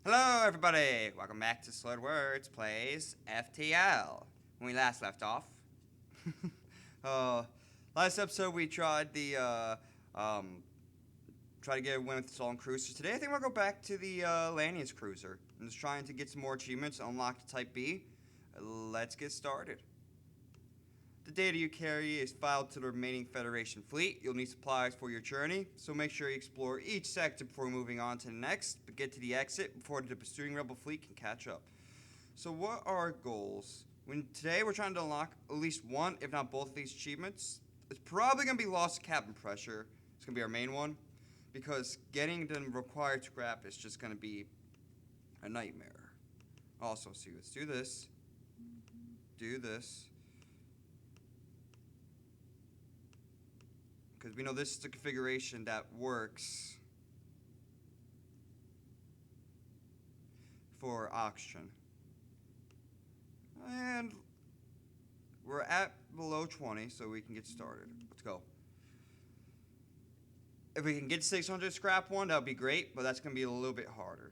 Hello, everybody! Welcome back to SLuredWOrds plays FTL. When we last left off, uh, last episode we tried try to get a win with the Stolen Cruiser. Today I think we'll go back to the Lanius Cruiser. I'm just trying to get some more achievements, unlock the Type B. Let's get started. The data you carry is filed to the remaining Federation fleet. You'll need supplies for your journey, so make sure you explore each sector before moving on to the next, but get to the exit before the pursuing rebel fleet can catch up. So what are our goals? Today we're trying to unlock at least one, if not both of these achievements. It's probably going to be loss of cabin pressure. It's going to be our main one, because getting the required scrap is just going to be a nightmare. Also, see, let's do this. Do this. Because we know this is the configuration that works for oxygen. And we're at below 20, so we can get started. Let's go. If we can get 600 scrap one, that would be great, but that's going to be a little bit harder.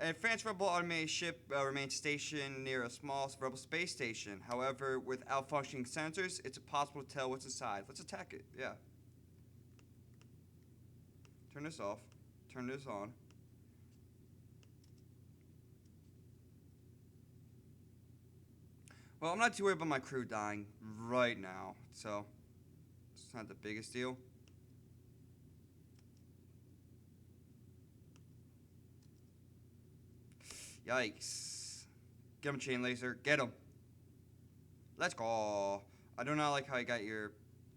A advanced rebel automated ship remains stationed near a small rebel space station. However, without functioning sensors, it's impossible to tell what's inside. Let's attack it. Yeah. Turn this off. Turn this on. Well, I'm not too worried about my crew dying right now, so it's not the biggest deal. Yikes. Get him, chain laser. Get him. Let's go. I do not like how you got your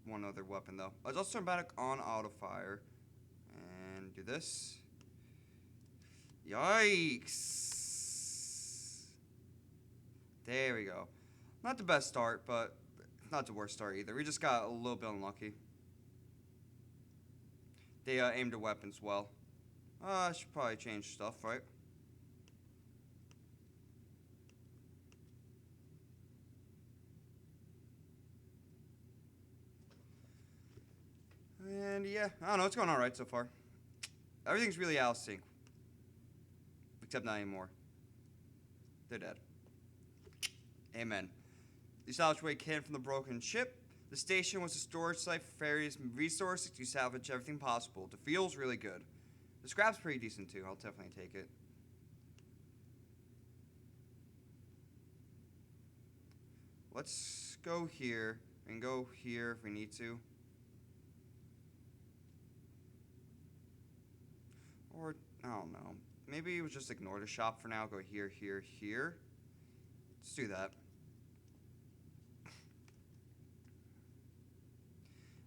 one other weapon, though. Let's also turn back on auto fire. And do this. Yikes. There we go. Not the best start, but not the worst start either. We just got a little bit unlucky. They aimed their weapons well. I should probably change stuff, right? And yeah, I don't know, it's going alright so far. Everything's really out of sync. Except not anymore. They're dead. Amen. You salvage what you can from the broken ship. The station was a storage site for various resources. You salvage everything possible. The fuel's really good. The scrap's pretty decent too. I'll definitely take it. Let's go here and go here if we need to. Or, I don't know. Maybe we'll just ignore the shop for now. Go here, here, here. Let's do that.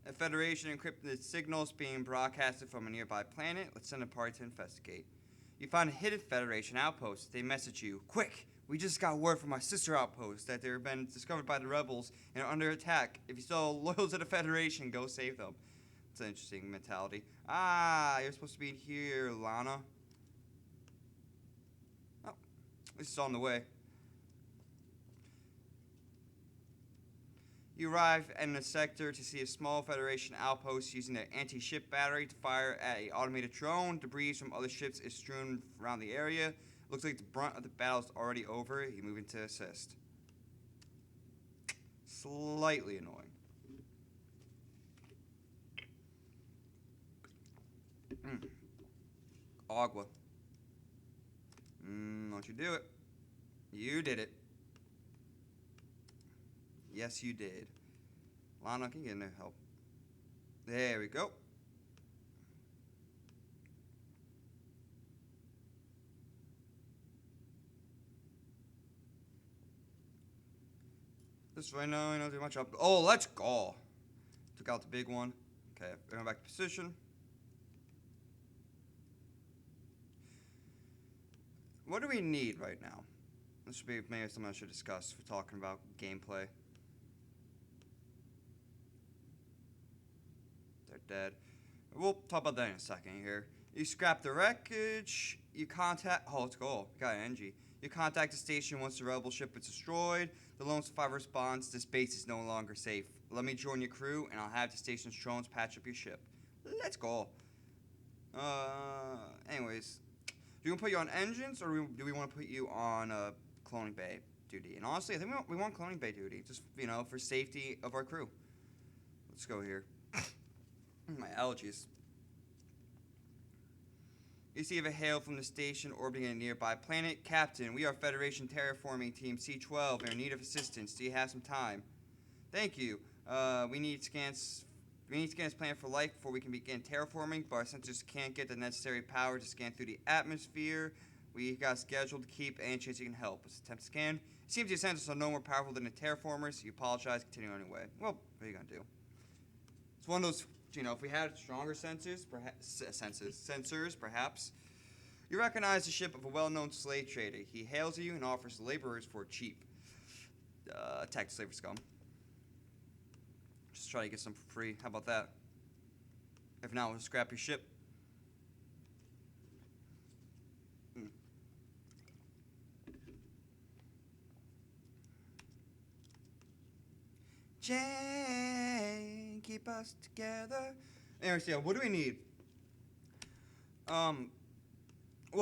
A Federation encrypted signals being broadcasted from a nearby planet. Let's send a party to investigate. You find a hidden Federation outpost. They message you, "Quick! We just got word from our sister outpost that they've been discovered by the rebels and are under attack. If you're still loyal to the Federation, go save them." It's an interesting mentality. Ah, you're supposed to be here, Lana. Oh, this is on the way. You arrive in the sector to see a small Federation outpost using their anti-ship battery to fire at an automated drone. Debris from other ships is strewn around the area. Looks like the brunt of the battle is already over. You move in to assist. Slightly annoying. Agua. Don't you do it. You did it. Yes, you did. Lana can get in there, help. There we go. This right now, I don't do much up. Oh, let's go. Took out the big one. Okay, going back to position. What do we need right now? This should be maybe something I should discuss if we're talking about gameplay. They're dead. We'll talk about that in a second here. You scrap the wreckage. You contact. Oh, let's go. We got an NG. You contact the station once the rebel ship is destroyed. The lone survivor responds, "This base is no longer safe. Let me join your crew, and I'll have the station's drones patch up your ship." Let's go. Anyways. Do we want to put you on engines, or do we want to put you on cloning bay duty? And honestly, I think we want cloning bay duty, just, for safety of our crew. Let's go here. My allergies. You see a hail from the station orbiting a nearby planet. Captain, we are Federation Terraforming Team C-12 and are in need of assistance. Do you have some time? Thank you. We need scans planned for life before we can begin terraforming, but our sensors can't get the necessary power to scan through the atmosphere. We got scheduled to keep any chance you can help. Let's attempt to scan. It seems your sensors are no more powerful than the terraformers. You apologize. Continue on your way. Well, what are you gonna do? It's one of those. If we had stronger sensors, perhaps. You recognize the ship of a well-known slave trader. He hails you and offers laborers for cheap. Attack the slaver scum. Just try to get some for free. How about that? If not, we'll scrap your ship. Jane, keep us together. Anyways, yeah, what do we need? Well,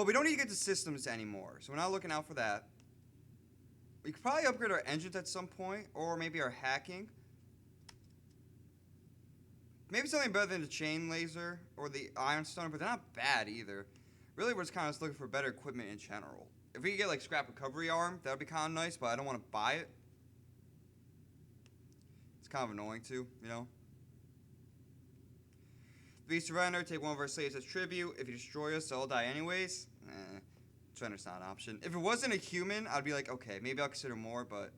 we don't need to get the systems anymore, so we're not looking out for that. We could probably upgrade our engines at some point, or maybe our hacking. Maybe something better than the chain laser or the iron stone, but they're not bad either. Really, we're just kind of looking for better equipment in general. If we could get like scrap recovery arm, that would be kind of nice, but I don't want to buy it. It's kind of annoying too, If we surrender, take one of our slaves as tribute. If you destroy us, they'll die anyways. Surrender's not an option. If it wasn't a human, I'd be like, okay, maybe I'll consider more, but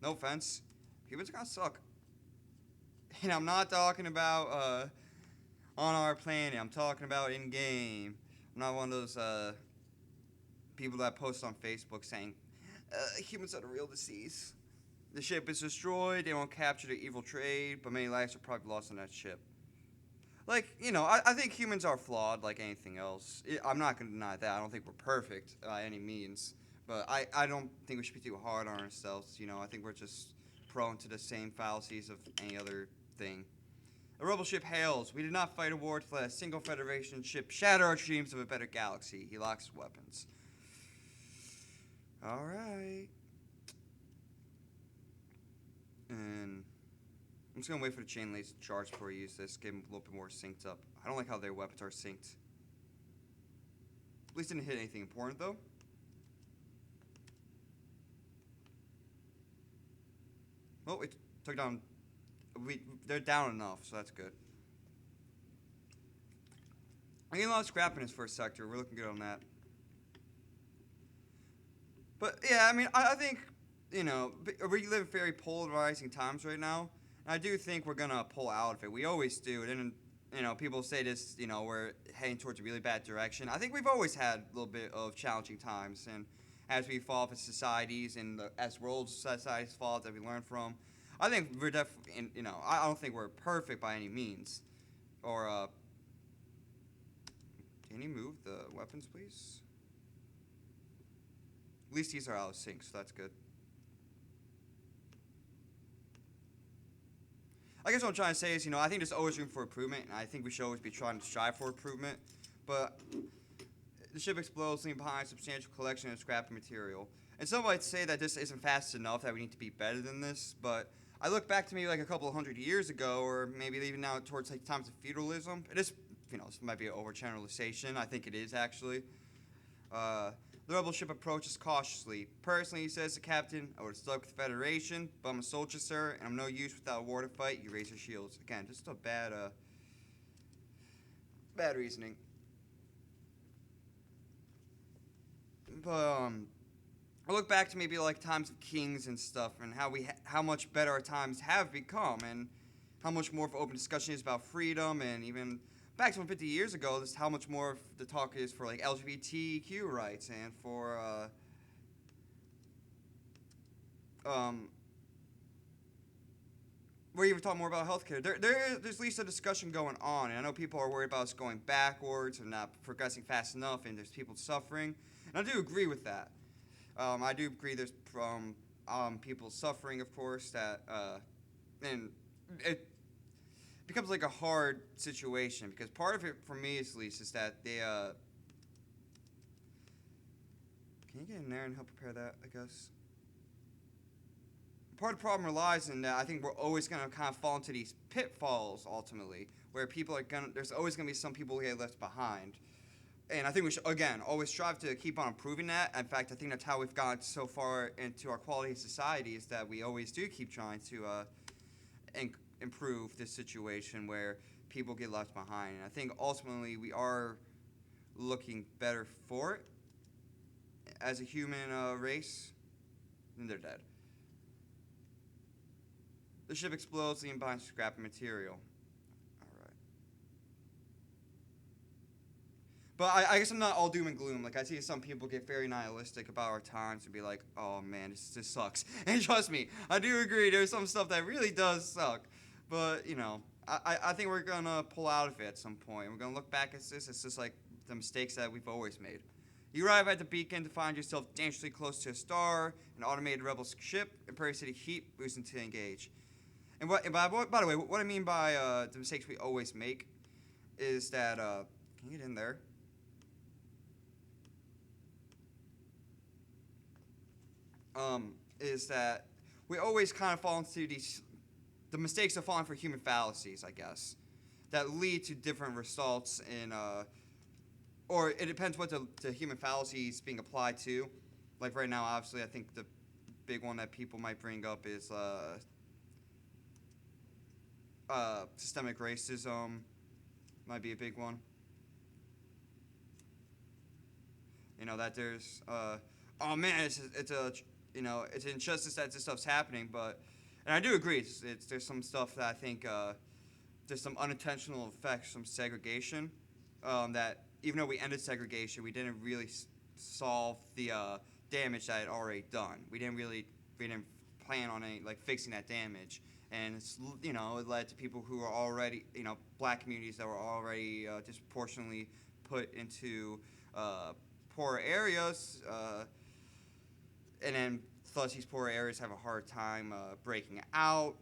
no offense. Humans are gonna suck. And I'm not talking about on our planet. I'm talking about in-game. I'm not one of those people that post on Facebook saying, humans are the real disease. The ship is destroyed. They won't capture the evil trade, but many lives are probably lost on that ship. Like, I think humans are flawed like anything else. I'm not going to deny that. I don't think we're perfect by any means. But I don't think we should be too hard on ourselves. I think we're just prone to the same fallacies of any other thing. A rebel ship hails. We did not fight a war to let a single Federation ship shatter our dreams of a better galaxy. He locks his weapons. All right. And I'm just going to wait for the chain laser to charge before I use this. Get them a little bit more synced up. I don't like how their weapons are synced. At least didn't hit anything important, though. Well, it took down... They're down enough, so that's good. I'm getting a lot of scrap in this first sector. We're looking good on that. But, yeah, I mean, I think, we live in very polarizing times right now. And I do think we're going to pull out of it. We always do. And, people say this, we're heading towards a really bad direction. I think we've always had a little bit of challenging times. And as we evolve as societies and as world societies evolve that we learn from, I think we're definitely, I don't think we're perfect by any means. Or, can you move the weapons, please? At least these are out of sync, so that's good. I guess what I'm trying to say is, I think there's always room for improvement, and I think we should always be trying to strive for improvement. But the ship explodes, leaving behind a substantial collection of scrap material. And some might say that this isn't fast enough, that we need to be better than this, but I look back to maybe like a couple of 100 years ago, or maybe even now towards like times of feudalism. It is, this might be an overgeneralization. I think it is actually. The rebel ship approaches cautiously. Personally, he says the captain, I would have stuck with the Federation, but I'm a soldier, sir, and I'm no use without a war to fight. You raise your shields. Again, just a bad reasoning. But I look back to maybe like times of kings and stuff, and how much better our times have become, and how much more of an open discussion is about freedom, and even back to 50 years ago, this is how much more of the talk is for like LGBTQ rights and for we're even talking more about healthcare. There's at least a discussion going on, and I know people are worried about us going backwards and not progressing fast enough, and there's people suffering, and I do agree with that. I do agree there's people suffering, of course, that and it becomes like a hard situation, because part of it, for me at least, is that Can you get in there and help prepare that, I guess? Part of the problem relies in that I think we're always going to kind of fall into these pitfalls, ultimately, where people are going to, there's always going to be some people who get left behind. And I think we should, again, always strive to keep on improving that. In fact, I think that's how we've gotten so far into our quality of society, is that we always do keep trying to improve this situation where people get left behind. And I think ultimately we are looking better for it as a human race, and they're dead. The ship explodes, leaving behind scrap material. But I guess I'm not all doom and gloom. Like, I see some people get very nihilistic about our times and be like, oh, man, this sucks. And trust me, I do agree, there's some stuff that really does suck. But, you know, I think we're going to pull out of it at some point. We're going to look back at this. It's just like the mistakes that we've always made. You arrive at the beacon to find yourself dangerously close to a star, an automated rebel ship, and Prairie City heat boosting to engage. And by the way, what I mean by the mistakes we always make is that, can you get in there? Is that we always kind of fall into the mistakes of falling for human fallacies, I guess, that lead to different results in, or it depends what the human fallacy is being applied to. Like right now, obviously, I think the big one that people might bring up is systemic racism, might be a big one. You know, that there's, oh man, it's a, you know, it's an injustice that this stuff's happening, but, and I do agree, there's some stuff that I think, there's some unintentional effects from segregation, that even though we ended segregation, we didn't really solve the damage that it had already done. We didn't plan on any, like, fixing that damage, and it's, you know, it led to people who are already, you know, black communities that were already disproportionately put into poor areas, and then thus these poor areas have a hard time breaking out.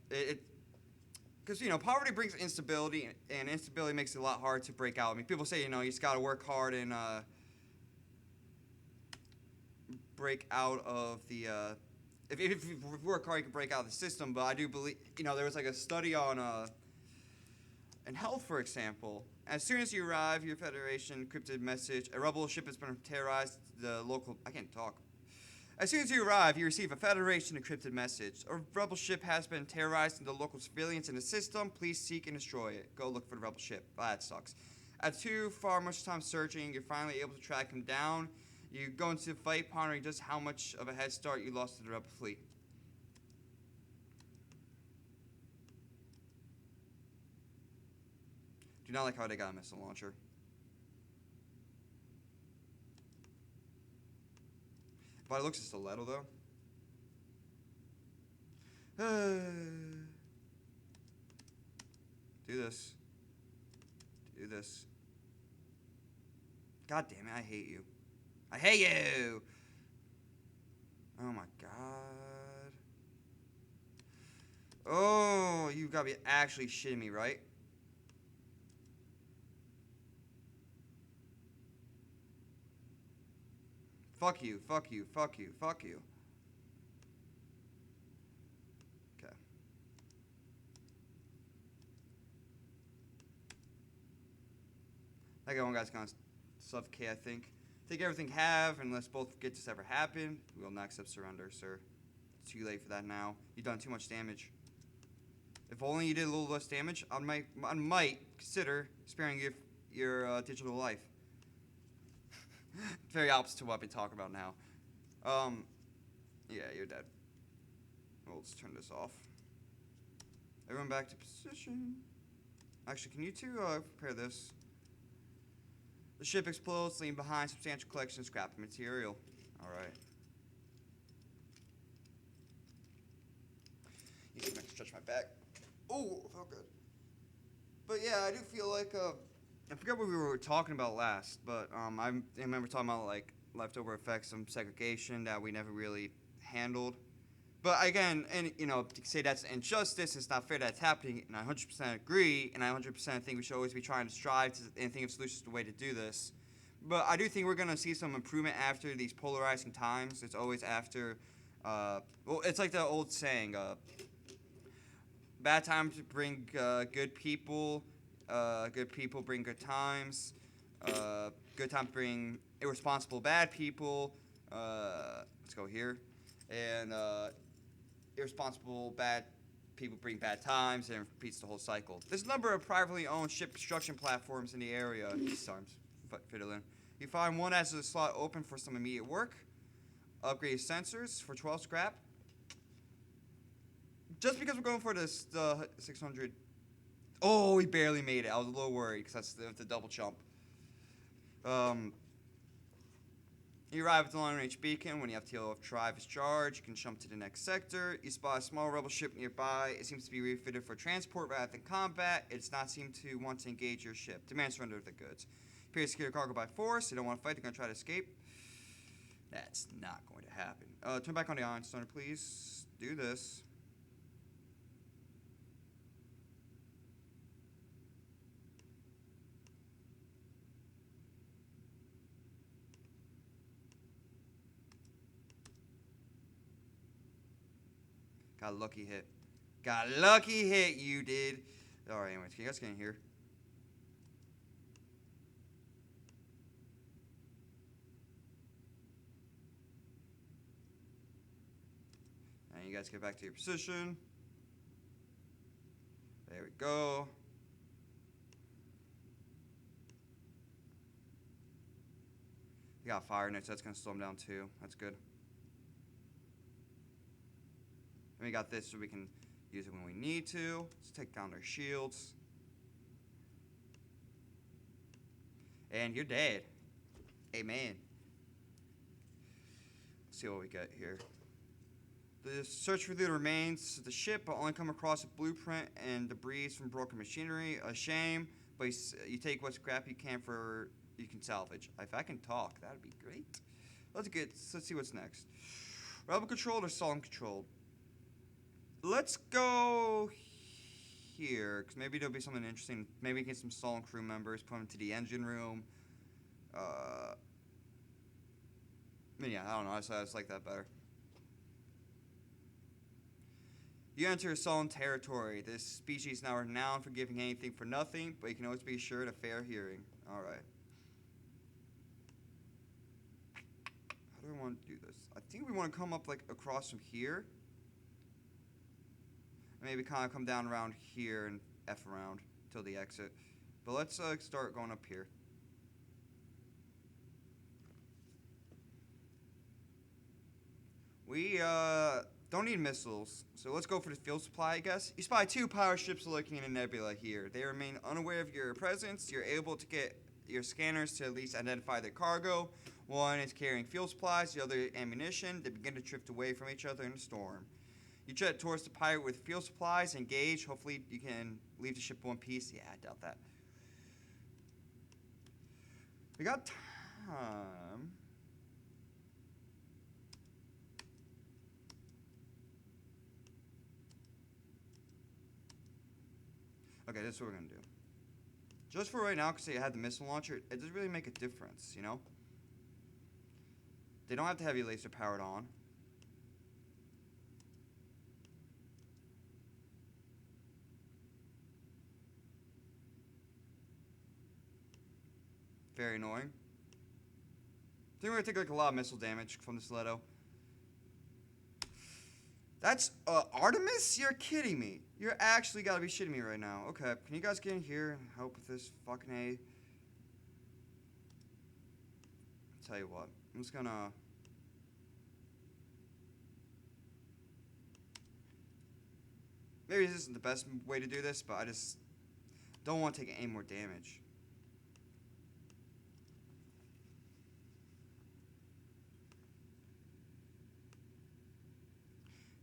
Because, you know, poverty brings instability, and instability makes it a lot harder to break out. I mean, people say, you know, you just got to work hard and break out of the, if you work hard, you can break out of the system. But I do believe, you know, there was like a study on, in health, for example. As soon as you arrive, your Federation encrypted message, a rebel ship has been terrorized, the local, I can't talk. As soon as you arrive, you receive a Federation encrypted message. A rebel ship has been terrorized into local civilians in the system. Please seek and destroy it. Go look for the rebel ship. Well, that sucks. After too far much time searching, you're finally able to track him down. You go into the fight, pondering just how much of a head start you lost to the rebel fleet. Do not like how they got a missile launcher. But it looks a stiletto, though. Do this. Do this. God damn it, I hate you. I hate you! Oh my god. Oh, you gotta be actually shitting me, right? Fuck you, fuck you, fuck you, fuck you. Okay. That one guy's gonna suffocate, I think. Take everything you have, unless both get this ever happen. We will not accept surrender, sir. It's too late for that now. You've done too much damage. If only you did a little less damage, I might consider sparing you your digital life. Very opposite to what I've been talking about now. Yeah, you're dead. Well, let's turn this off. Everyone back to position. Actually, can you two prepare this? The ship explodes, leaving behind substantial collection of scrap material. Alright. You can stretch my back. Oh, felt good. But yeah, I do feel like, I forget what we were talking about last, but I remember talking about, like, leftover effects of segregation that we never really handled. But again, and you know, to say that's injustice, it's not fair that it's happening, and I 100% agree, and I 100% think we should always be trying to strive to and think of solutions to the way to do this. But I do think we're gonna see some improvement after these polarizing times. It's always after, well, it's like the old saying, bad times bring good people, good people bring good times, good times bring irresponsible bad people. Let's go here, and irresponsible bad people bring bad times, and it repeats the whole cycle. There's a number of privately owned ship construction platforms in the area. Sorry, I'm fiddling. You find one has a slot open for some immediate work. Upgrade sensors for 12 scrap. Just because we're going for this, the 600. Oh, we barely made it. I was a little worried because that's the double jump. You arrive at the long-range beacon. When you have FTL drive is charged, you can jump to the next sector. You spot a small rebel ship nearby. It seems to be refitted for transport rather than combat. It does not seem to want to engage your ship. Demand surrender of the goods. You appear to secure cargo by force. You don't want to fight. They're going to try to escape. That's not going to happen. Turn back on the Iron Stunner, please. Do this. Got a lucky hit. Got a lucky hit, you did. Alright, anyways, can you guys get in here? And you guys get back to your position. There we go. You got fire in it, so that's going to slow them down too. That's good. And we got this so we can use it when we need to. Let's take down their shields. And you're dead. Amen. Let's see what we got here. The search for the remains of the ship, but only come across a blueprint and debris from broken machinery. A shame, but you take what scrap you can salvage. If I can talk, that'd be great. Let's see what's next. Rebel controlled or Sullen controlled? Let's go here, because maybe there'll be something interesting. Maybe we get some Sullen crew members, put them to the engine room. Yeah, I don't know. I just like that better. You enter Sullen territory. This species is now renowned for giving anything for nothing, but you can always be assured of fair hearing. Alright. How do I want to do this? I think we want to come up like across from here. Maybe kind of come down around here and F around till the exit. But let's start going up here. We don't need missiles, so let's go for the fuel supply, I guess. You spy 2 power ships lurking in a nebula here. They remain unaware of your presence. You're able to get your scanners to at least identify their cargo. One is carrying fuel supplies, the other ammunition. They begin to drift away from each other in a storm. You jet towards the pirate with fuel supplies, engage. Hopefully you can leave the ship in one piece. Yeah, I doubt that. We got time. Okay, this is what we're going to do. Just for right now, because they had the missile launcher, it doesn't really make a difference, you know? They don't have the heavy laser powered on. Very annoying. I think we're going to take like a lot of missile damage from this Leto. That's Artemis? You're kidding me. You're actually got to be shitting me right now. Okay, can you guys get in here and help with this fucking A? I'll tell you what. I'm just gonna... Maybe this isn't the best way to do this, but I just don't want to take any more damage.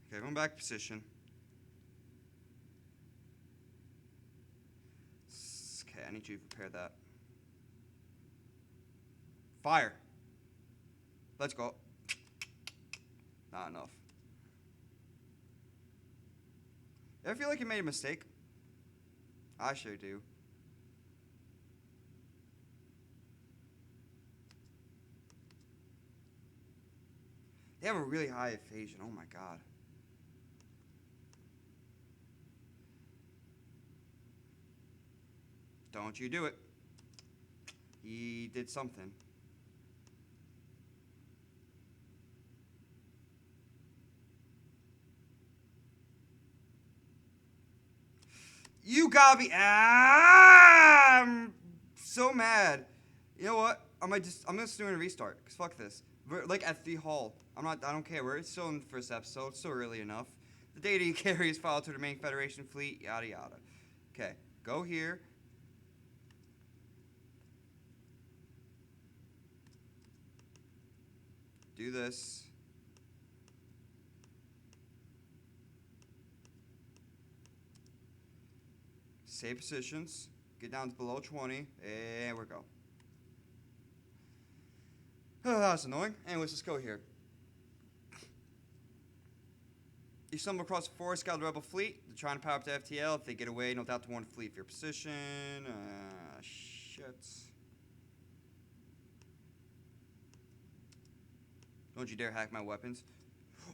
Okay, going back to position. Okay, I need you to prepare that. Fire! Let's go. Not enough. Ever feel like you made a mistake? I sure do. They have a really high evasion. Oh my god. Don't you do it. He did something. You gotta be. I'm so mad. You know what? I'm just doing a restart. Cause fuck this. We're like at the hall. I don't care. We're still in the first episode. It's still early enough. The data you carry is filed to the main Federation fleet. Yada yada. Okay. Go here. Do this. Save positions. Get down to below 20. And we go. Oh, that was annoying. Anyways, let's go here. You stumble across a forest, scout the rebel fleet. They're trying to power up the FTL. If they get away, no doubt to warn the fleet of your position. Shit. Don't you dare hack my weapons.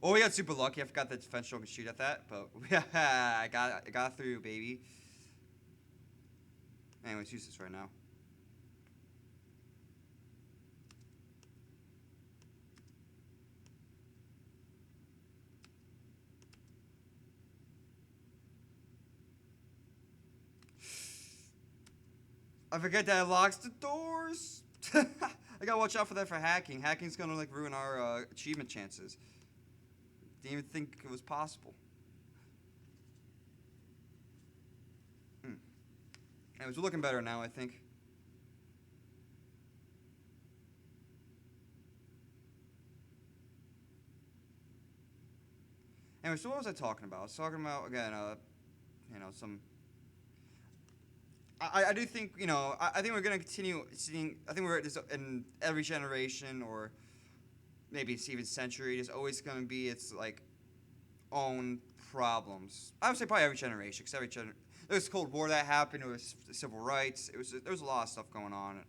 Oh, we got super lucky. I forgot the defense show can shoot at that, but I got through, baby. Anyways, use this right now. I forget that it locks the doors. I gotta watch out for that for hacking. Hacking's gonna like ruin our achievement chances. Didn't even think it was possible. Anyways, we're looking better now, I think. Anyway, so what was I talking about? I was talking about, again, some... I do think, I think we're going to continue seeing... I think we're in every generation, or maybe it's even century, there's always going to be its, like, own problems. I would say probably every generation, because there was a Cold War that happened, there was civil rights, there was a lot of stuff going on,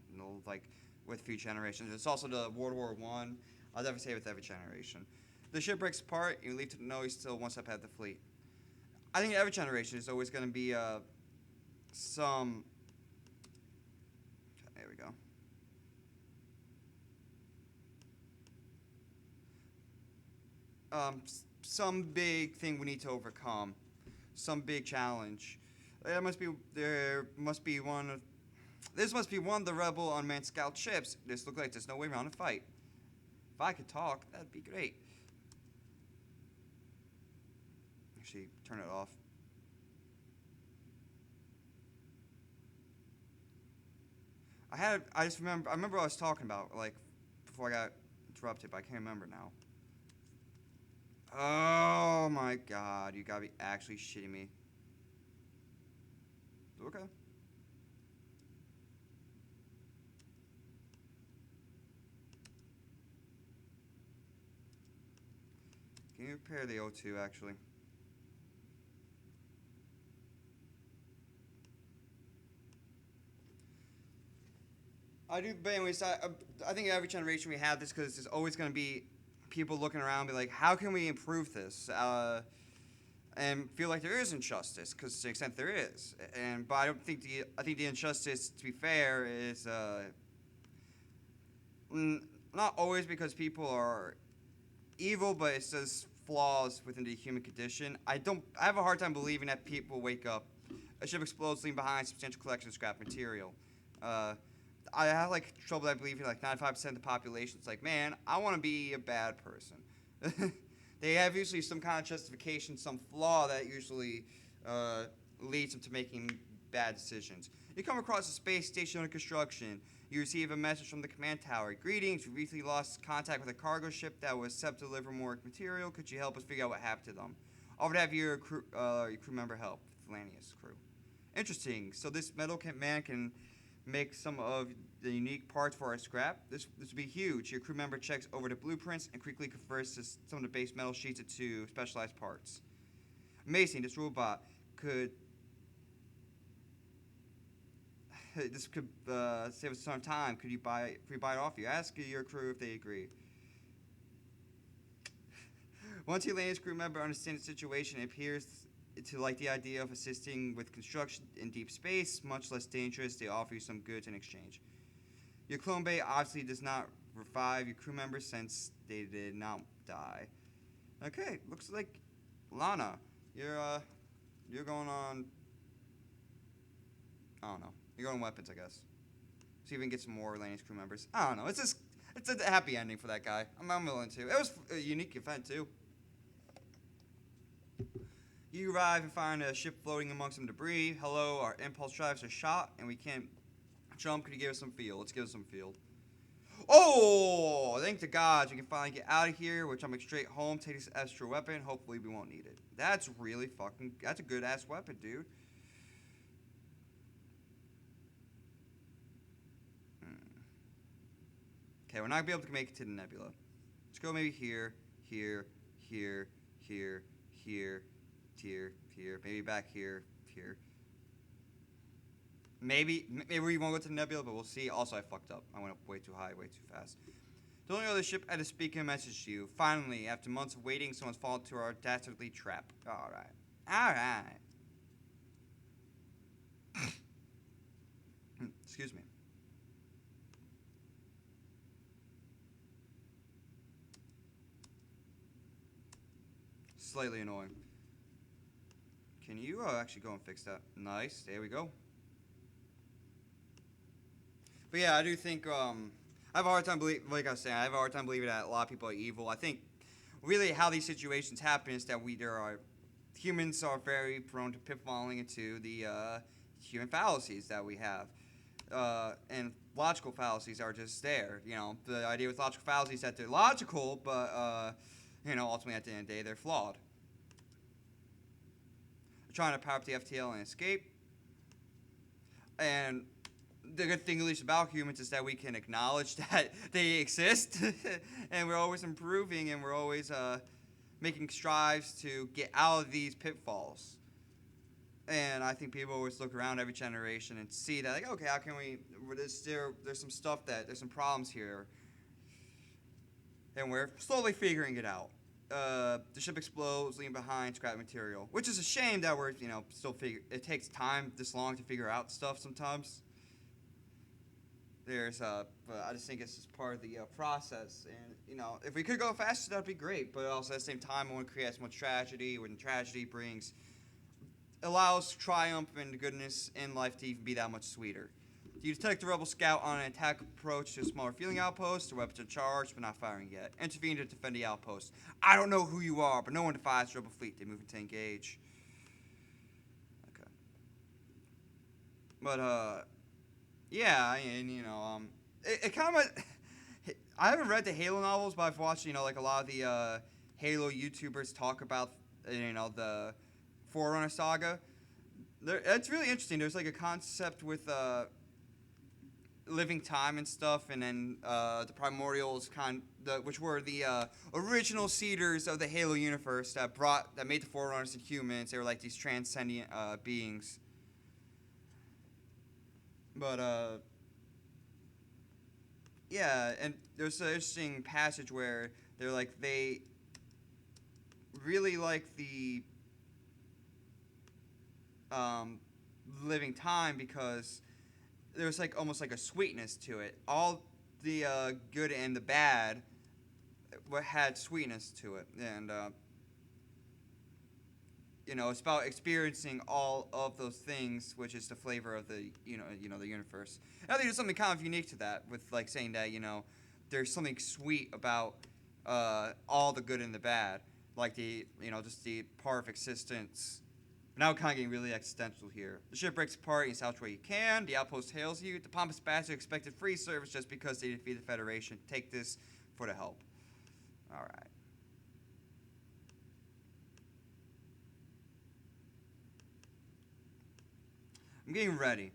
like, with a few generations. It's also the World War I. I'll definitely say with every generation. The ship breaks apart, you leave to know he's still one step ahead of the fleet. I think every generation is always going to be some... There we go. Some big thing we need to overcome. Some big challenge. This must be one of the rebel unmanned scout ships. This looks like there's no way around the fight. If I could talk, that'd be great. Actually, turn it off. I remember what I was talking about, like, before I got interrupted, but I can't remember now. Oh my god, you gotta be actually shitting me. Okay. Can you repair the O2, actually? I do, but anyways, I think every generation we have this because there's always going to be people looking around, be like, how can we improve this? And feel like there is injustice, because to the extent there is. But I think the injustice, to be fair, is not always because people are evil, but it's just flaws within the human condition. I have a hard time believing that people wake up, a ship explodes, leaving behind a substantial collection of scrap material. I have like trouble believing like 95% of the population is like, man, I want to be a bad person. They have usually some kind of justification, some flaw that usually leads them to making bad decisions. You come across a space station under construction. You receive a message from the command tower. Greetings, we recently lost contact with a cargo ship that was set to deliver more material. Could you help us figure out what happened to them? I would have your crew member help, Thelanius crew. Interesting. So this metal man can make some of the unique parts for our scrap. This would be huge. Your crew member checks over the blueprints and quickly converts some of the base metal sheets into specialized parts. Amazing. This robot could... This could save us some time. Could we buy it off you? Ask your crew if they agree. Once your Atlantis crew member understands the situation, it appears to like the idea of assisting with construction in deep space, much less dangerous. They offer you some goods in exchange. Your clone bay obviously does not revive your crew members since they did not die. Okay, looks like Lana, you're going on. I don't know. You're going weapons, I guess. See if we can get some more Atlantis crew members. I don't know. It's a happy ending for that guy. I'm willing to. It was a unique event too. You arrive and find a ship floating among some debris. Hello, our impulse drives are shot, and we can't jump. Could you give us some fuel? Let's give us some fuel. Oh, thank the gods we can finally get out of here. We're jumping straight home. Take this extra weapon. Hopefully we won't need it. That's really fucking. That's a good ass weapon, dude. Okay, we're not gonna be able to make it to the nebula. Let's go maybe here, here, here, here, here, here, here. Maybe back here, here. Maybe we won't go to the nebula, but we'll see. Also, I fucked up. I went up way too high, way too fast. The only other ship had to speak a message to you. Finally, after months of waiting, someone's fallen to our dastardly trap. All right. All right. Excuse me. Slightly annoying. Can you actually go and fix that? Nice. There we go. But yeah, I do think I have a hard time like I was saying, I have a hard time believing that a lot of people are evil. I think really how these situations happen is that humans are very prone to pitfalling into the human fallacies that we have. And logical fallacies are just there. You know, the idea with logical fallacies is that they're logical, but ultimately at the end of the day, they're flawed. We're trying to power up the FTL and escape. And the good thing, at least about humans, is that we can acknowledge that they exist. And we're always improving, and we're always making strives to get out of these pitfalls. And I think people always look around every generation and see that, like, okay, how can we, there's some stuff there's some problems here. And we're slowly figuring it out. The ship explodes, leaving behind scrap material, which is a shame that we're, it takes time this long to figure out stuff sometimes. But I just think it's just part of the process. And, if we could go faster, that'd be great. But also at the same time, I want to create as much tragedy, when tragedy allows triumph and goodness in life to even be that much sweeter. You detect the rebel scout on an attack approach to a smaller fueling outpost. The weapons are charged, but not firing yet. Intervene to defend the outpost. I don't know who you are, but no one defies the rebel fleet. They move to engage. Okay. But, yeah, and, it kind of... I haven't read the Halo novels, but I've watched, like a lot of the Halo YouTubers talk about, the Forerunner saga. It's really interesting. There's, like, a concept with... living time and stuff, and then the primordials which were the original seeders of the Halo universe that made the Forerunners and humans. They were like these transcendent beings. But yeah, and there's an interesting passage where they really like the living time because there's almost like a sweetness to it. All the good and the bad had sweetness to it, and it's about experiencing all of those things, which is the flavor of the the universe. And I think there's something kind of unique to that, with saying that there's something sweet about all the good and the bad, like the just the part of existence. Now we're kind of getting really existential here. The ship breaks apart, you salvage where you can. The outpost hails you. The pompous bastards expected free service just because they defeated the Federation. Take this for the help. All right. I'm getting ready,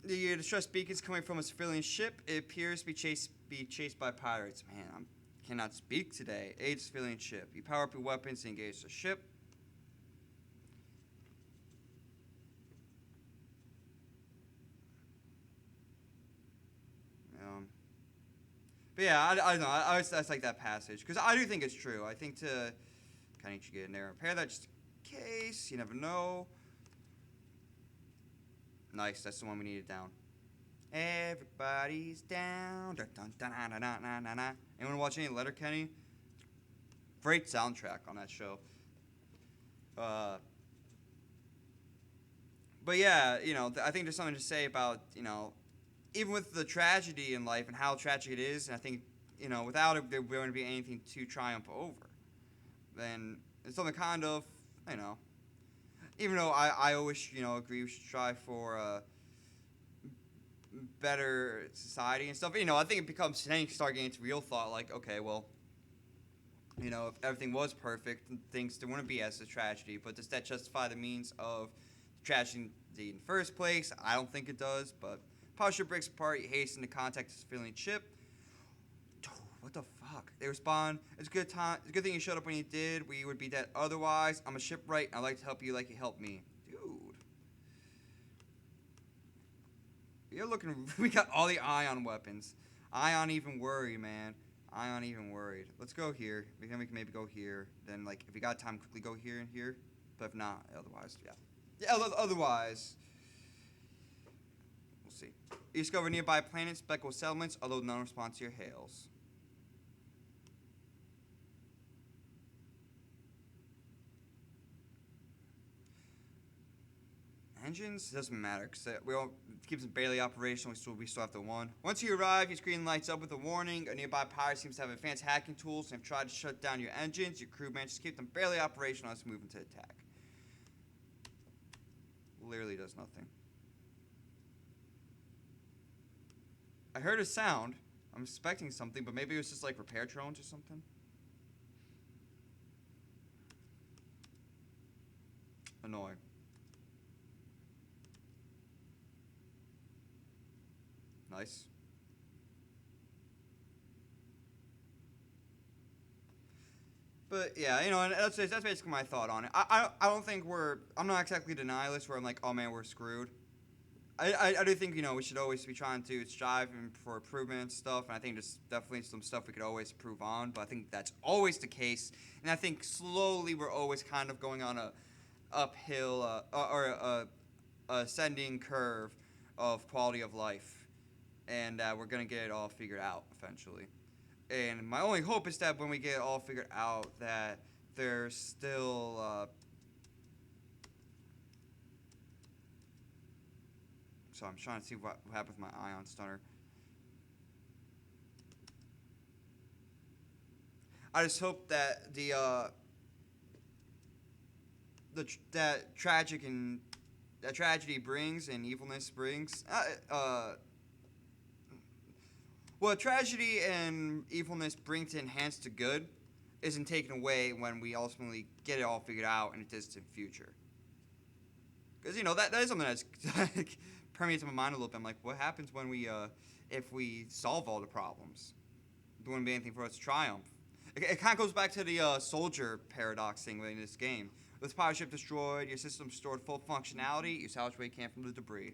The distress beacon's coming from a civilian ship. It appears to be chased by pirates. Man, I cannot speak today. Aid civilian ship. You power up your weapons to engage the ship. But yeah, I don't know. I always that's like that passage because I do think it's true. I think to kind of need to get in there and repair that just in case. You never know. Nice. That's the one we needed down. Everybody's down. Dun, dun, dun, dun, dun, dun, dun, dun. Anyone watch any Letterkenny? Great soundtrack on that show. But yeah, I think there's something to say about, even with the tragedy in life and how tragic it is, and I think, without it, there wouldn't be anything to triumph over. Then it's something kind of, even though I always, agree we should strive for better society and stuff. I think it becomes, then you start getting into real thought, like, okay, well, if everything was perfect, things there wouldn't be as a tragedy. But does that justify the means of tragedy in the first place? I don't think it does. But Punisher breaks apart. He hastens to contact his failing ship. What the fuck? They respond, it's a good time. It's a good thing you showed up when you did. We would be dead otherwise. I'm a shipwright, and I'd like to help you like you helped me. Dude. You're looking... We got all the ion weapons. Ion even worry, man. Ion even worried. Let's go here. We can maybe go here. Then, like, if we got time, quickly go here and here. But if not, otherwise, yeah. Yeah, otherwise... We'll see. You discover nearby planets, speckled settlements, although none respond to your hails. Engines doesn't matter because it keeps it barely operational. We still have the one. Once you arrive, your screen lights up with a warning. A nearby pirate seems to have advanced hacking tools and have tried to shut down your engines. Your crew manages to keep them barely operational as moving to attack. Literally does nothing. I heard a sound. I'm expecting something, but maybe it was just like repair drones or something. Annoying. Nice. But yeah, and that's basically my thought on it. I don't think I'm not exactly denialist where I'm like, oh man, we're screwed. I do think, we should always be trying to strive for improvement and stuff, and I think there's definitely some stuff we could always improve on, but I think that's always the case, and I think slowly we're always kind of going on a uphill or a ascending curve of quality of life, and we're going to get it all figured out eventually. And my only hope is that when we get it all figured out, that there's still... So I'm trying to see what happened with my ion stunner. I just hope that that tragedy brings and evilness brings. What tragedy and evilness bring to enhance the good isn't taken away when we ultimately get it all figured out in a distant future. Because that is something that's permeates my mind a little bit. I'm like, what happens when if we solve all the problems? There wouldn't be anything for us to triumph. It kind of goes back to the soldier paradox thing in this game. With the pirate ship destroyed, your system stored full functionality, you salvage what you can from the debris.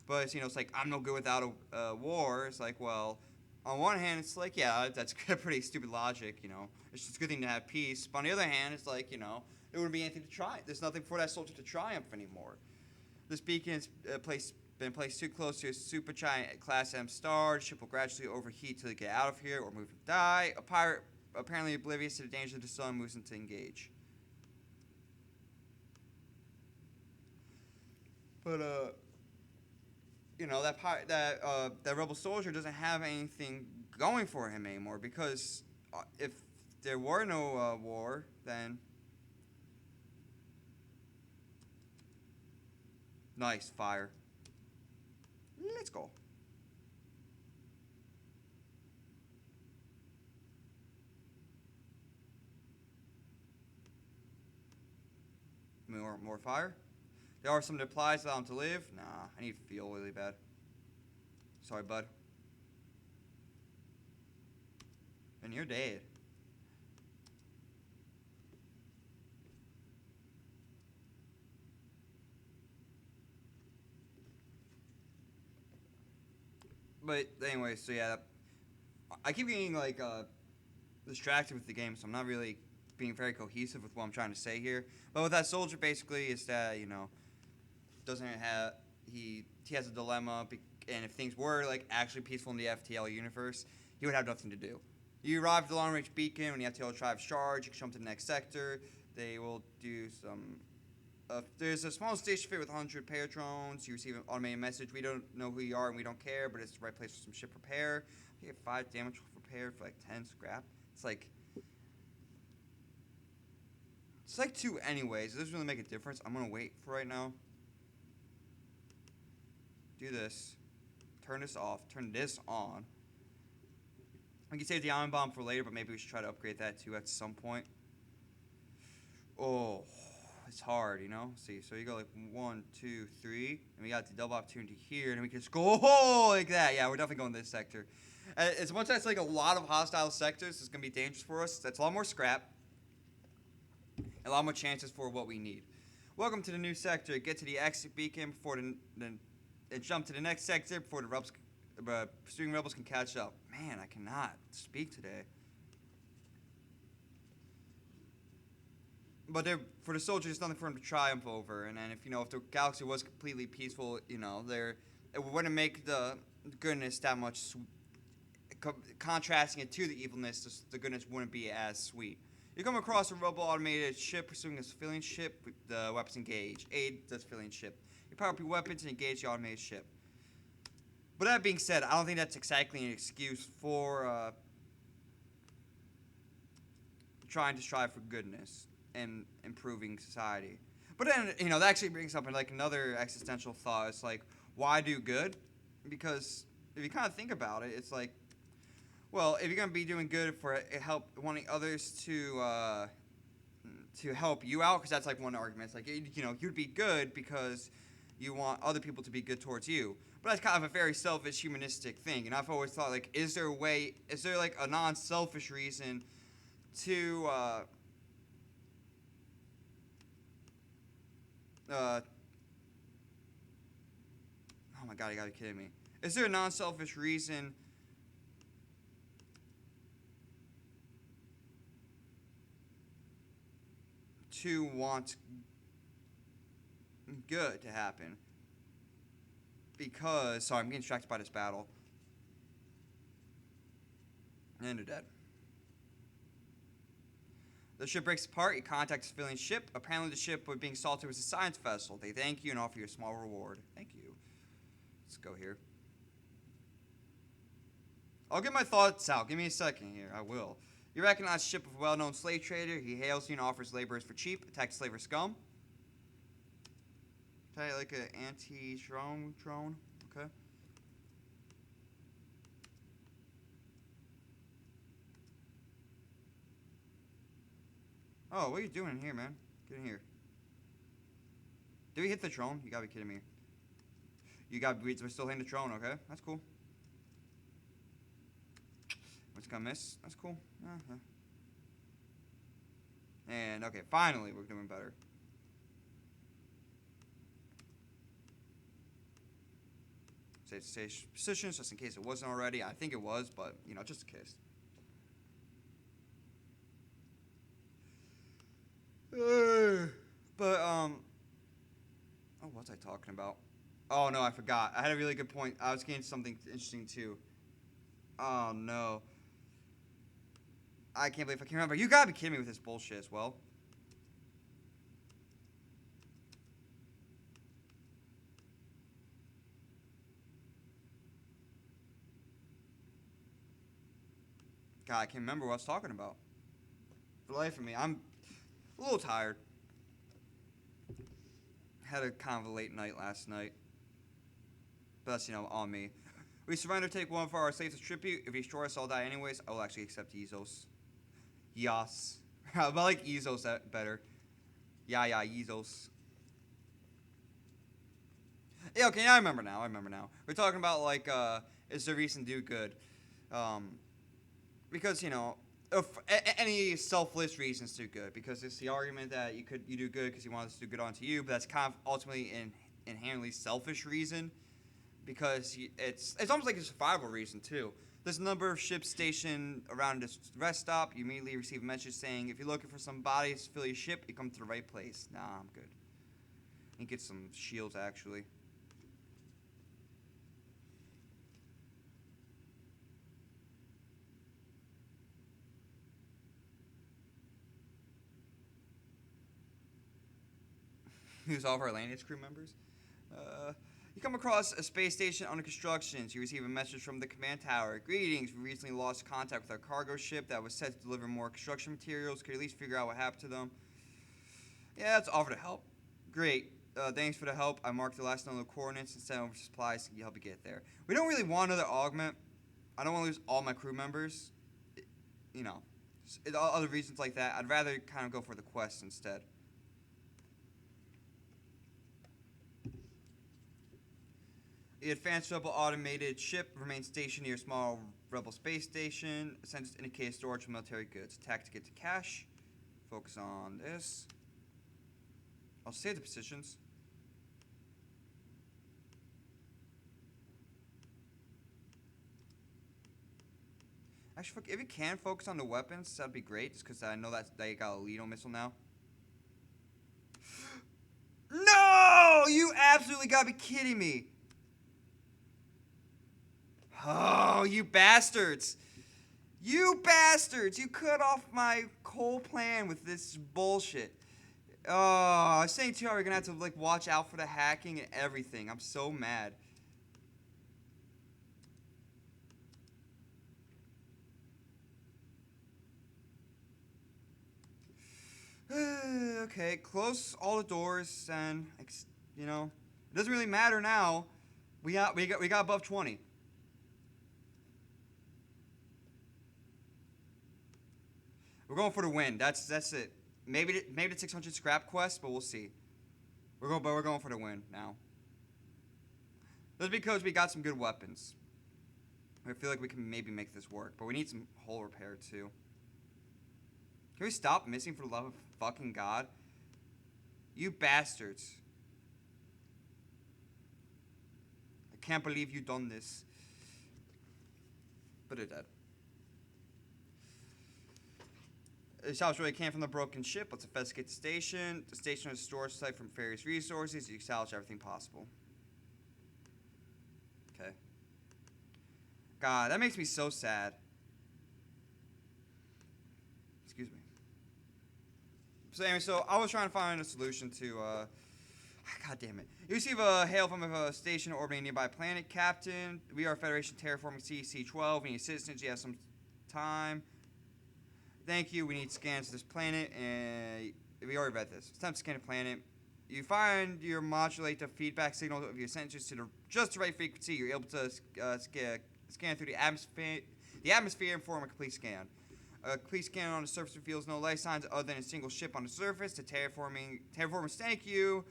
But it's like, I'm no good without a war. It's like, well, on one hand, it's like, yeah, that's pretty stupid logic. It's just a good thing to have peace. But on the other hand, it's like, there wouldn't be anything to try. There's nothing for that soldier to triumph anymore. This beacon has been placed too close to a supergiant Class M star. The ship will gradually overheat till they get out of here or move and die. A pirate, apparently oblivious to the danger of the sun, moves in to engage. But, that rebel soldier doesn't have anything going for him anymore because if there were no war, then... Nice, fire. Let's go. More fire? There are some replies that allow him to live. Nah, I need fuel really bad. Sorry, bud. And you're dead. But anyway, so yeah, I keep getting like distracted with the game, so I'm not really being very cohesive with what I'm trying to say here. But with that soldier, basically, is that doesn't have he has a dilemma, and if things were like actually peaceful in the FTL universe, he would have nothing to do. You arrive at the long range beacon when the FTL tribes charge. You can jump to the next sector. They will do some. There's a small station fit with 100 repair drones. You receive an automated message. We don't know who you are and we don't care, but it's the right place for some ship repair. You get 5 damage repair for like 10 scrap. It's like 2 anyways. It doesn't really make a difference. I'm gonna wait for right now. Do this. Turn this off. Turn this on. We can save the ion bomb for later, but maybe we should try to upgrade that too at some point. Oh, it's hard, See, so you go like 1, 2, 3, and we got the double opportunity here, and we can just go like that. Yeah, we're definitely going this sector. As much as like a lot of hostile sectors, it's gonna be dangerous for us. That's a lot more scrap, a lot more chances for what we need. Welcome to the new sector. Get to the exit beacon before and jump to the next sector before the pursuing rebels can catch up. Man, I cannot speak today. But for the soldiers, there's nothing for them to triumph over. And then if the galaxy was completely peaceful, it wouldn't make the goodness that much. Contrasting it to the evilness, the goodness wouldn't be as sweet. You come across a rebel automated ship pursuing a civilian ship. The weapons engage. Aid the civilian ship. You power up your weapons and engage the automated ship. But that being said, I don't think that's exactly an excuse for trying to strive for goodness and improving society. But then, that actually brings up like another existential thought. It's like, why do good? Because if you kind of think about it, it's like, well, if you're gonna be doing good for wanting others to help you out, because that's like one argument. It's like you'd be good because you want other people to be good towards you. But that's kind of a very selfish, humanistic thing. And I've always thought, like, is there like a non-selfish reason to oh my god, you gotta be kidding me. Is there a non-selfish reason to want good to happen? Because, sorry, I'm getting distracted by this battle. And they're dead. The ship breaks apart. You contact the civilian ship. Apparently the ship was being salted was a science vessel. They thank you and offer you a small reward. Thank you. Let's go here. I'll get my thoughts out. Give me a second here. I will. You recognize the ship of a well-known slave trader. He hails you and offers laborers for cheap. Attack slaver scum. Okay, like an anti-drone. Okay. Oh, what are you doing in here, man? Get in here. Did we hit the drone? You gotta be kidding me. We're still hitting the drone, okay? That's cool. What's gonna miss? That's cool. Uh-huh. And, okay, finally, we're doing better. Save positions, just in case it wasn't already. I think it was, but, just in case. But, what was I talking about? Oh, no, I forgot. I had a really good point. I was getting something interesting, too. Oh, no. I can't believe I can't remember. You gotta be kidding me with this bullshit as well. God, I can't remember what I was talking about. For the life of me, I'm a little tired. Had a kind of a late night last night. But that's, on me. We surrender, take one of our slaves as tribute. If you destroy us, I'll die anyways. I will actually accept Ezos. Yas. I like Ezos better. Yeah, Ezos. Yeah, okay, I remember now. We're talking about, like, is there reason to do good? Because, any selfless reasons to do good. Because it's the argument that you do good because you want us to do good onto you, but that's kind of ultimately an inherently selfish reason. Because it's almost like a survival reason, too. There's a number of ships stationed around this rest stop. You immediately receive a message saying, if you're looking for some bodies to fill your ship, you come to the right place. Nah, I'm good. You get some shields, actually. Who's all of our Atlantis crew members? You come across a space station under construction. You receive a message from the command tower. Greetings, we recently lost contact with our cargo ship that was set to deliver more construction materials. Could you at least figure out what happened to them? Yeah, that's offer to help. Great. Thanks for the help. I marked the last known coordinates and sent over supplies to help you get there. We don't really want another augment. I don't want to lose all my crew members. You know, other reasons like that. I'd rather kind of go for the quest instead. The advanced rebel automated ship remains stationed near a small rebel space station. Sensors indicate storage of military goods. Attack to get to cache. Focus on this. I'll save the positions. Actually, if you can focus on the weapons, that'd be great. Just because I know that you got a Lido missile now. No! You absolutely gotta be kidding me. Oh, you bastards. You bastards. You cut off my whole plan with this bullshit. Oh, I was saying too, we're gonna have to like watch out for the hacking and everything. I'm so mad. Okay, close all the doors and you know, it doesn't really matter now. We got above 20. We're going for the win. That's it. Maybe the 600 scrap quest, but we'll see. We're going for the win now. That's because we got some good weapons. I feel like we can maybe make this work, but we need some hull repair too. Can we stop missing for the love of fucking God? You bastards. I can't believe you done this. But it did. The salvage really came from the broken ship. Let's investigate the station. The station is a storage site from various resources. You can salvage everything possible. Okay. God, that makes me so sad. Excuse me. So anyway, I was trying to find a solution to, God damn it. You receive a hail from a station orbiting a nearby planet. Captain, we are Federation terraforming CC-12. We need assistance. You have some time. Thank you. We need scans of this planet, and we already read this. It's time to scan the planet. You find you modulate the feedback signal of your sensors to just the right frequency. You're able to scan through the atmosphere and form a complete scan. A complete scan on the surface reveals no life signs other than a single ship on the surface. The terraformers thank you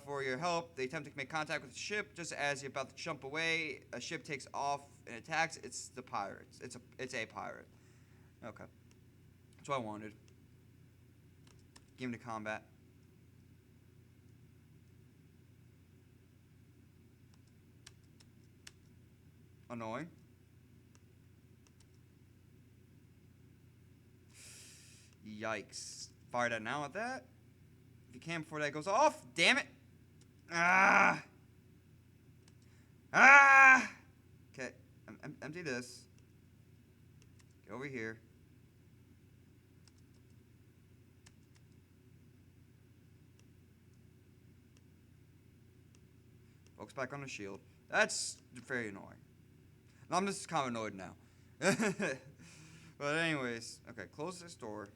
for your help. They attempt to make contact with the ship. Just as you're about to jump away, a ship takes off and attacks. It's the pirates. It's a pirate. Okay. That's what I wanted. Game to combat. Annoying. Yikes. Fire that now at that. If you can before that goes off. Damn it. Ah. Ah. Okay. Empty this. Get over here. Focus back on the shield. That's very annoying. I'm just kind of annoyed now. But anyways, okay, close this door.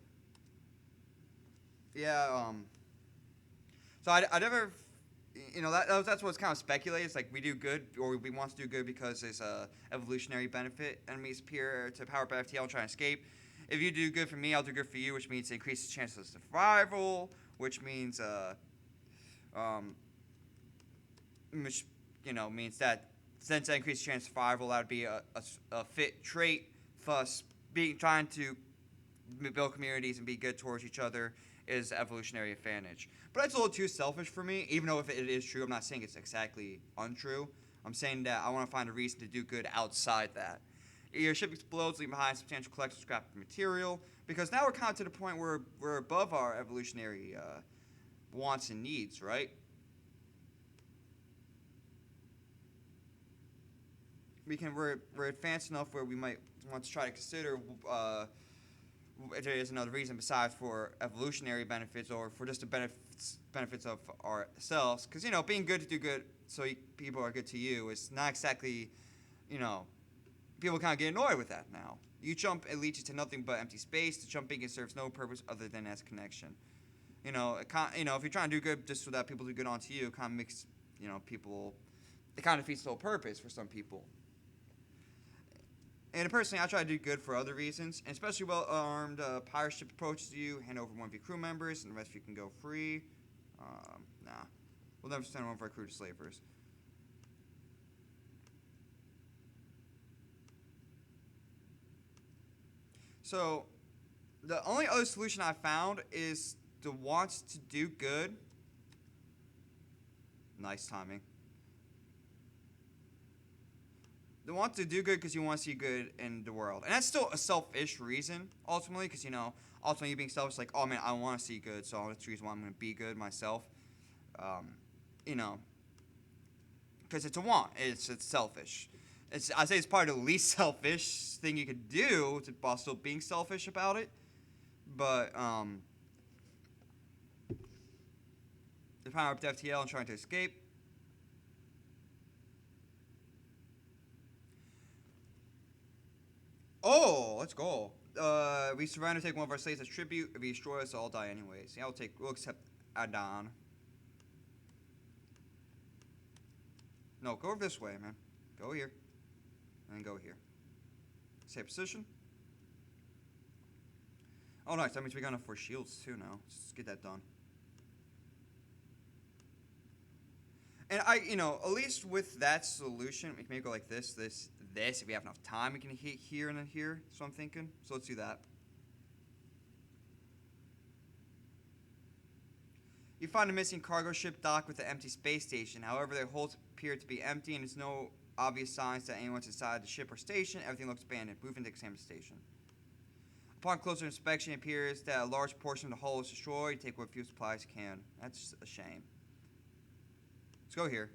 Yeah, so I never, you know, that's what's kind of speculated. It's like we do good, or we want to do good because there's a evolutionary benefit. Enemies appear to power up FTL and try and escape. If you do good for me, I'll do good for you, which means it increases chances of survival, which means, which, you know, means that since that increases chance of survival, that would be a fit trait for us trying to build communities and be good towards each other is evolutionary advantage. But that's a little too selfish for me, even though if it is true, I'm not saying it's exactly untrue. I'm saying that I want to find a reason to do good outside that. Your ship explodes, leaving behind substantial collection of scrap material. Because now we're kind of to the point where we're above our evolutionary wants and needs, right? We're advanced enough where we might want to try to consider if there is another reason besides for evolutionary benefits or for just the benefits of ourselves. Because, being good to do good so people are good to you is not exactly, people kind of get annoyed with that now. You jump, it leads you to nothing but empty space. The jumping, it serves no purpose other than as connection. If you're trying to do good just so that people do good onto you, it kind of makes, people, it kind of defeats the whole purpose for some people. And personally, I try to do good for other reasons, and especially well-armed pirate ship approaches you, hand over one of your crew members, and the rest of you can go free. Nah. We'll never send one of our crew to slavers. So, the only other solution I found is the wants to do good. Nice timing. They want to do good because you want to see good in the world. And that's still a selfish reason, ultimately, because, ultimately you being selfish, like, oh, man, I want to see good, so that's the reason why I'm going to be good myself. Because it's a want. It's selfish. I say it's probably the least selfish thing you could do while still being selfish about it. But, they're powering up to FTL and trying to escape. Oh, let's go. We surrender, take one of our slaves as tribute. If he destroys us, I'll die anyways. Yeah, we'll accept Adon. No, go this way, man. Go here. And then go here. Same position. Oh, nice. That means we got enough for shields, too, now. Let's get that done. And at least with that solution, we can maybe go like this. If we have enough time, we can hit here and then here. That's what I'm thinking. So let's do that. You find a missing cargo ship docked with an empty space station. However, their holds appear to be empty and there's no obvious signs that anyone's inside the ship or station. Everything looks abandoned. Move and examine the station. Upon closer inspection, it appears that a large portion of the hull is destroyed. Take what few supplies you can. That's a shame. Let's go here.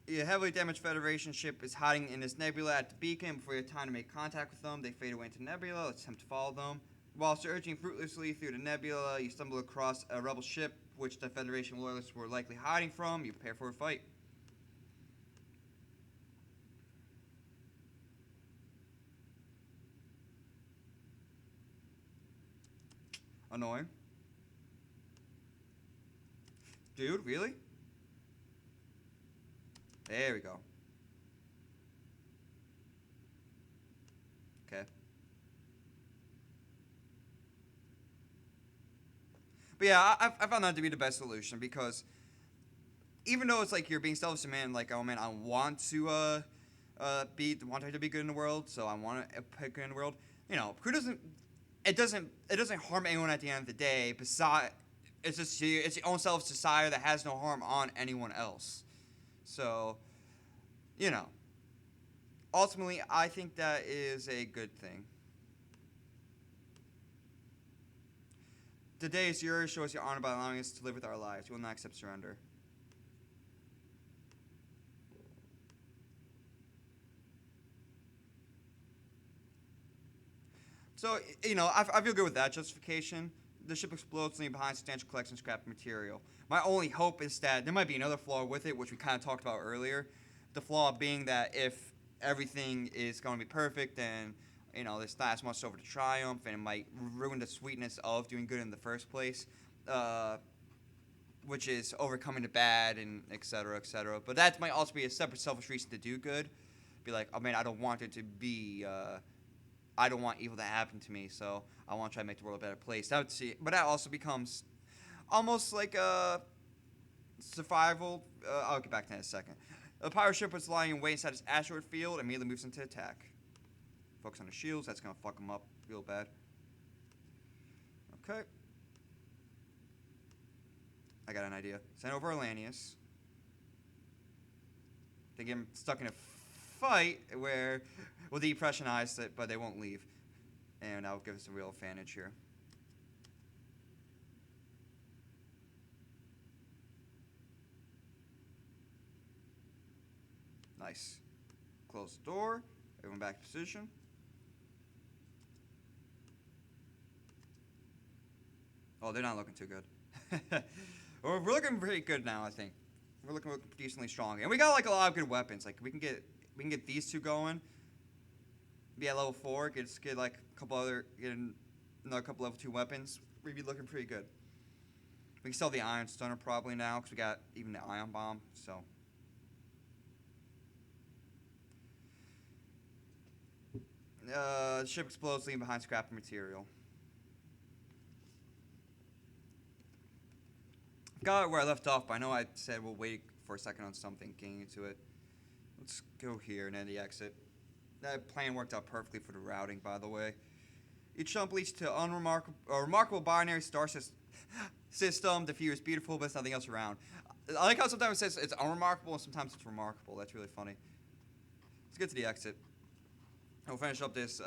The heavily damaged Federation ship is hiding in this nebula at the beacon. Before you have time to make contact with them, they fade away into the nebula. Let's attempt to follow them. While surging fruitlessly through the nebula, you stumble across a rebel ship, which the Federation loyalists were likely hiding from. You prepare for a fight. Annoying. Dude, really? There we go. Okay. But yeah, I found that to be the best solution because even though it's like you're being selfish, man, like, oh man, I want to want her to be good in the world, so I want to put good in the world. Who doesn't? It doesn't harm anyone at the end of the day. Besides, it's your own selfish desire that has no harm on anyone else. So, ultimately, I think that is a good thing. The day is yours. Show us your honor by allowing us to live with our lives. We will not accept surrender. So, I feel good with that justification. The ship explodes, leaving behind substantial collection of scrap material. My only hope is that there might be another flaw with it, which we kind of talked about earlier. The flaw being that if everything is going to be perfect, then, there's not as much over to triumph, and it might ruin the sweetness of doing good in the first place, which is overcoming the bad and et cetera, et cetera. But that might also be a separate selfish reason to do good. Be like, oh, man, I don't want it to be... I don't want evil to happen to me, so I want to try to make the world a better place. But that also becomes almost like a survival. I'll get back to that in a second. A pirate ship was lying in wait inside its asteroid field and immediately moves into attack. Focus on the shields. That's going to fuck them up real bad. Okay. I got an idea. Send over Alanius. They get stuck in a fight where we'll depressurize it, but they won't leave. And that'll give us a real advantage here. Nice. Close the door. Everyone back to position. Oh, they're not looking too good. We're looking pretty good now, I think. We're looking decently strong, and we got like a lot of good weapons. Like we can get these two going. Be at level 4. Get like a couple other another couple level 2 weapons. We'd be looking pretty good. We can sell the iron stunner probably now because we got even the ion bomb. So. The ship explodes, leaving behind scrap material. Got where I left off, but I know I said we'll wait for a second on something, getting into it. Let's go here and end the exit. That plan worked out perfectly for the routing, by the way. Each jump leads to a remarkable binary star system. The view is beautiful, but there's nothing else around. I like how sometimes it says it's unremarkable and sometimes it's remarkable. That's really funny. Let's get to the exit. We'll finish up this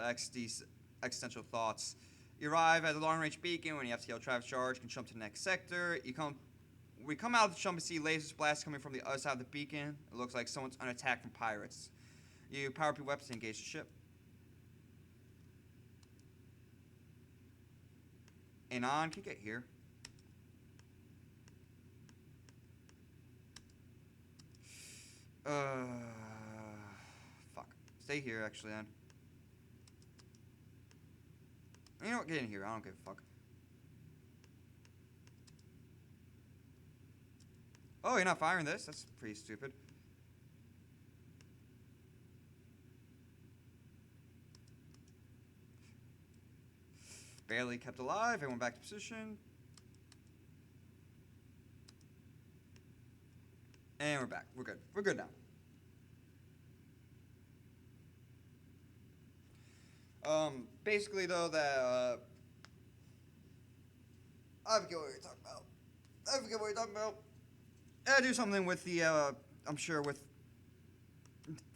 existential thoughts. You arrive at the long-range beacon when you have to FTL traffic charge. You can jump to the next sector. We come out of the jump and see laser blasts coming from the other side of the beacon. It looks like someone's under attack from pirates. You power up your weapons to engage the ship. Anon, can you get here? Fuck. Stay here, actually, then. You know what? Get in here. I don't give a fuck. Oh, you're not firing this? That's pretty stupid. Barely kept alive. Everyone back to position. And we're back. We're good. We're good now. Basically, though, that, I forget what you're talking about. I do something with the, I'm sure with,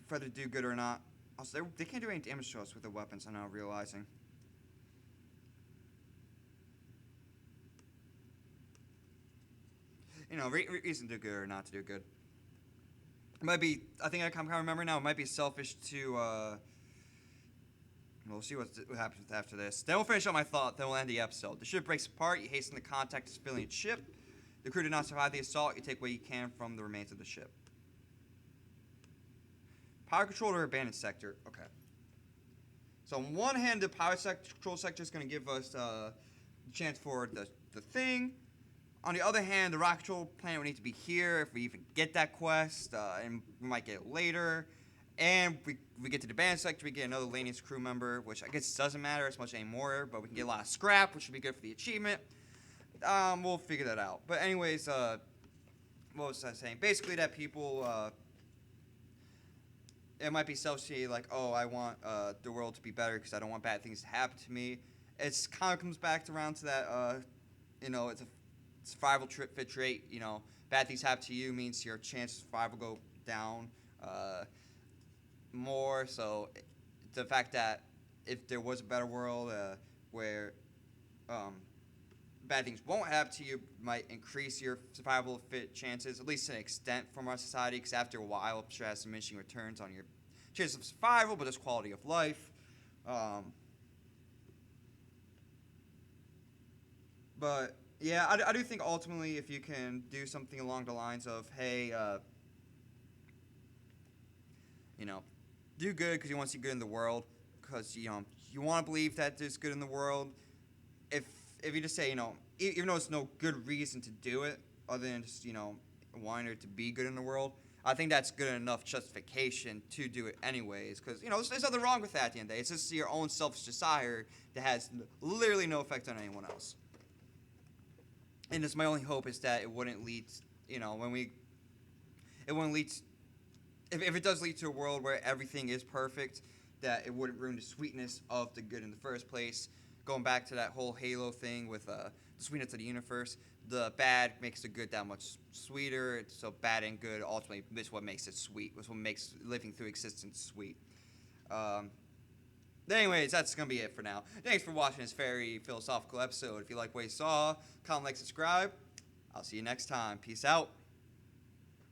whether to do good or not. Also, they can't do any damage to us with the weapons, I'm now realizing. You know, reason to do good or not to do good. It might be, I think I kind of remember now, it might be selfish to, we'll see what happens after this. Then we'll finish up my thought, then we'll end the episode. The ship breaks apart, you hasten to contact the civilian ship. The crew did not survive the assault, you take what you can from the remains of the ship. Power control or abandoned sector, okay. So on one hand, the power control sector is going to give us the chance for the thing. On the other hand, the rocket control planet will need to be here if we even get that quest, and we might get it later. And we get to the band sector, we get another Lanius crew member, which I guess doesn't matter as much anymore, but we can get a lot of scrap, which would be good for the achievement. We'll figure that out. But anyways, what was I saying? Basically that people, it might be selfish, like, oh, I want the world to be better because I don't want bad things to happen to me. It's kind of comes back around to that, you know, it's a survival fit trait, you know, bad things happen to you means your chance of survival go down more. So the fact that if there was a better world where bad things won't happen to you might increase your survival fit chances, at least to an extent from our society, because after a while it sure has diminishing returns on your chances of survival, but just quality of life. But yeah, I do think ultimately if you can do something along the lines of, hey, you know, do good because you want to see good in the world, because, you know, you want to believe that there's good in the world. If you just say, you know, even though it's no good reason to do it, other than just, you know, wanting it to be good in the world, I think that's good enough justification to do it anyways, because, you know, there's nothing wrong with that at the end of the day. It's just your own selfish desire that has literally no effect on anyone else. And it's my only hope is that it wouldn't lead, you know, it wouldn't lead, if it does lead to a world where everything is perfect, that it wouldn't ruin the sweetness of the good in the first place. Going back to that whole Halo thing with the sweetness of the universe, the bad makes the good that much sweeter. So bad and good ultimately is what makes it sweet. It's what makes living through existence sweet. Anyways, that's going to be it for now. Thanks for watching this very philosophical episode. If you like what you saw, comment, like, subscribe. I'll see you next time. Peace out.